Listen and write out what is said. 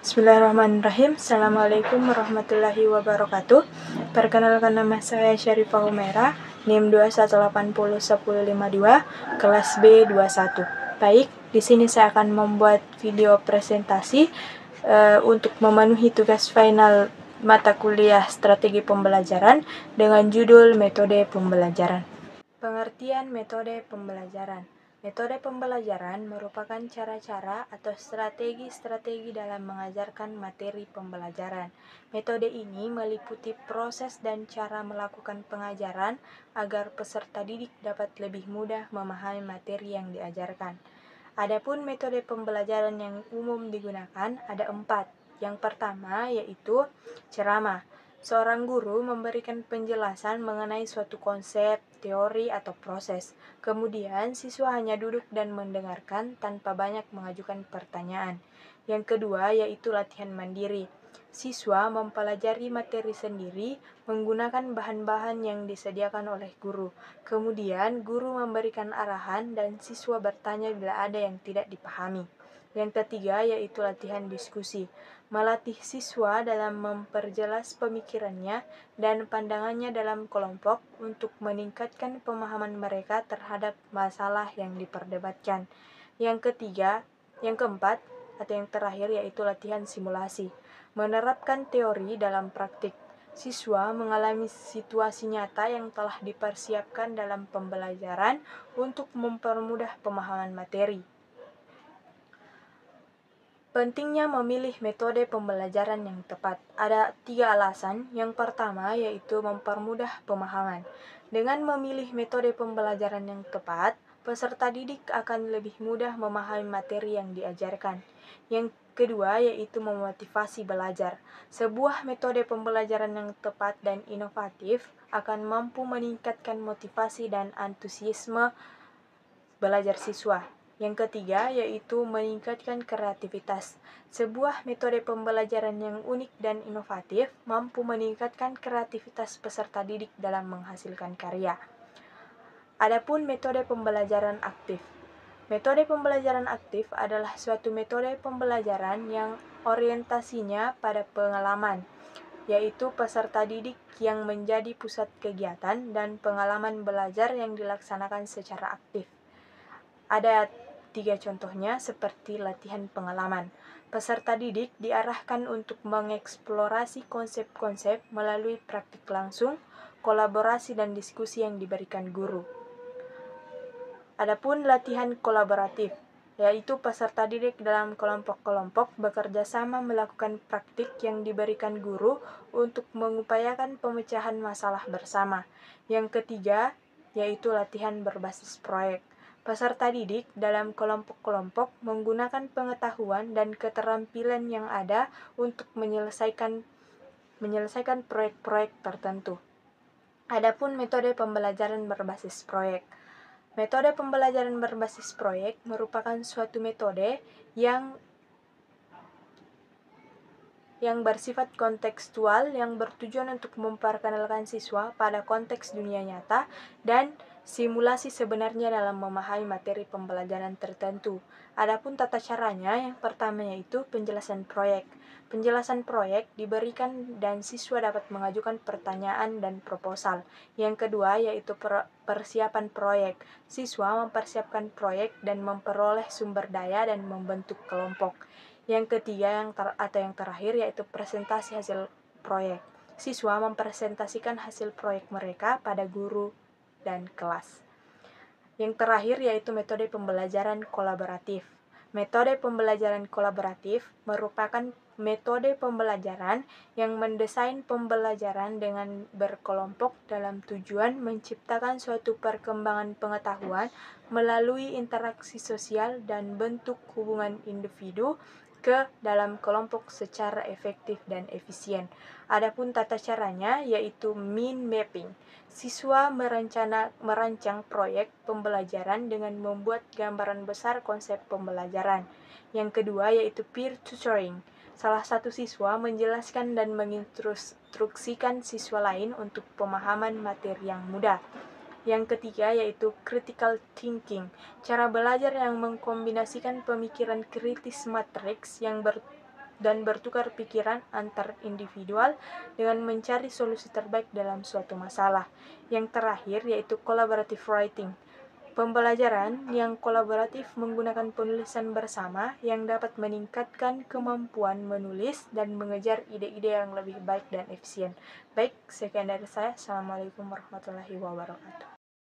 Bismillahirrahmanirrahim. Assalamualaikum warahmatullahi wabarakatuh. Perkenalkan, nama saya Syarifah Humaira, NIM 2180152, kelas B21. Baik, di sini saya akan membuat video presentasi untuk memenuhi tugas final mata kuliah Strategi Pembelajaran dengan judul Metode Pembelajaran. Pengertian metode pembelajaran. Metode pembelajaran merupakan cara-cara atau strategi-strategi dalam mengajarkan materi pembelajaran. Metode ini meliputi proses dan cara melakukan pengajaran agar peserta didik dapat lebih mudah memahami materi yang diajarkan. Adapun metode pembelajaran yang umum digunakan ada 4. Yang pertama yaitu ceramah. Seorang guru memberikan penjelasan mengenai suatu konsep, teori, atau proses. Kemudian, siswa hanya duduk dan mendengarkan tanpa banyak mengajukan pertanyaan. Yang kedua yaitu latihan mandiri. Siswa mempelajari materi sendiri menggunakan bahan-bahan yang disediakan oleh guru. Kemudian, guru memberikan arahan dan siswa bertanya bila ada yang tidak dipahami. Yang ketiga yaitu latihan diskusi. Melatih siswa dalam memperjelas pemikirannya dan pandangannya dalam kelompok untuk meningkatkan pemahaman mereka terhadap masalah yang diperdebatkan. Yang keempat atau yang terakhir yaitu latihan simulasi. Menerapkan teori dalam praktik. Siswa mengalami situasi nyata yang telah dipersiapkan dalam pembelajaran untuk mempermudah pemahaman materi. Pentingnya memilih metode pembelajaran yang tepat. Ada 3 alasan. Yang pertama yaitu mempermudah pemahaman. Dengan memilih metode pembelajaran yang tepat, peserta didik akan lebih mudah memahami materi yang diajarkan. Yang kedua yaitu memotivasi belajar. Sebuah metode pembelajaran yang tepat dan inovatif akan mampu meningkatkan motivasi dan antusiasme belajar siswa. Yang ketiga yaitu meningkatkan kreativitas. Sebuah metode pembelajaran yang unik dan inovatif mampu meningkatkan kreativitas peserta didik dalam menghasilkan karya. Adapun metode pembelajaran aktif. Metode pembelajaran aktif adalah suatu metode pembelajaran yang orientasinya pada pengalaman, yaitu peserta didik yang menjadi pusat kegiatan dan pengalaman belajar yang dilaksanakan secara aktif. Ada 3 contohnya seperti latihan pengalaman. Peserta didik diarahkan untuk mengeksplorasi konsep-konsep melalui praktik langsung, kolaborasi dan diskusi yang diberikan guru. Adapun latihan kolaboratif, yaitu peserta didik dalam kelompok-kelompok bekerja sama melakukan praktik yang diberikan guru untuk mengupayakan pemecahan masalah bersama. Yang ketiga, yaitu latihan berbasis proyek. Peserta didik dalam kelompok-kelompok menggunakan pengetahuan dan keterampilan yang ada untuk menyelesaikan proyek-proyek tertentu. Adapun metode pembelajaran berbasis proyek. Metode pembelajaran berbasis proyek merupakan suatu metode yang bersifat kontekstual yang bertujuan untuk memperkenalkan siswa pada konteks dunia nyata dan simulasi sebenarnya dalam memahami materi pembelajaran tertentu. Adapun tata caranya, yang pertama yaitu penjelasan proyek. Penjelasan proyek diberikan dan siswa dapat mengajukan pertanyaan dan proposal. Yang kedua yaitu persiapan proyek. Siswa mempersiapkan proyek dan memperoleh sumber daya dan membentuk kelompok. Yang ketiga yang terakhir yaitu presentasi hasil proyek. Siswa mempresentasikan hasil proyek mereka pada guru dan kelas. Yang terakhir yaitu metode pembelajaran kolaboratif. Metode pembelajaran kolaboratif merupakan metode pembelajaran yang mendesain pembelajaran dengan berkelompok dalam tujuan menciptakan suatu perkembangan pengetahuan melalui interaksi sosial dan bentuk hubungan individu ke dalam kelompok secara efektif dan efisien. Adapun tata caranya yaitu mind mapping. Siswa merancang proyek pembelajaran dengan membuat gambaran besar konsep pembelajaran. Yang kedua yaitu peer tutoring. Salah satu siswa menjelaskan dan menginstruksikan siswa lain untuk pemahaman materi yang mudah. Yang ketiga yaitu critical thinking. Cara belajar yang mengkombinasikan pemikiran kritis matriks yang dan bertukar pikiran antar individual dengan mencari solusi terbaik dalam suatu masalah. Yang terakhir yaitu collaborative writing. Pembelajaran yang kolaboratif menggunakan penulisan bersama yang dapat meningkatkan kemampuan menulis dan mengejar ide-ide yang lebih baik dan efisien. Baik, sekian dari saya. Assalamualaikum warahmatullahi wabarakatuh.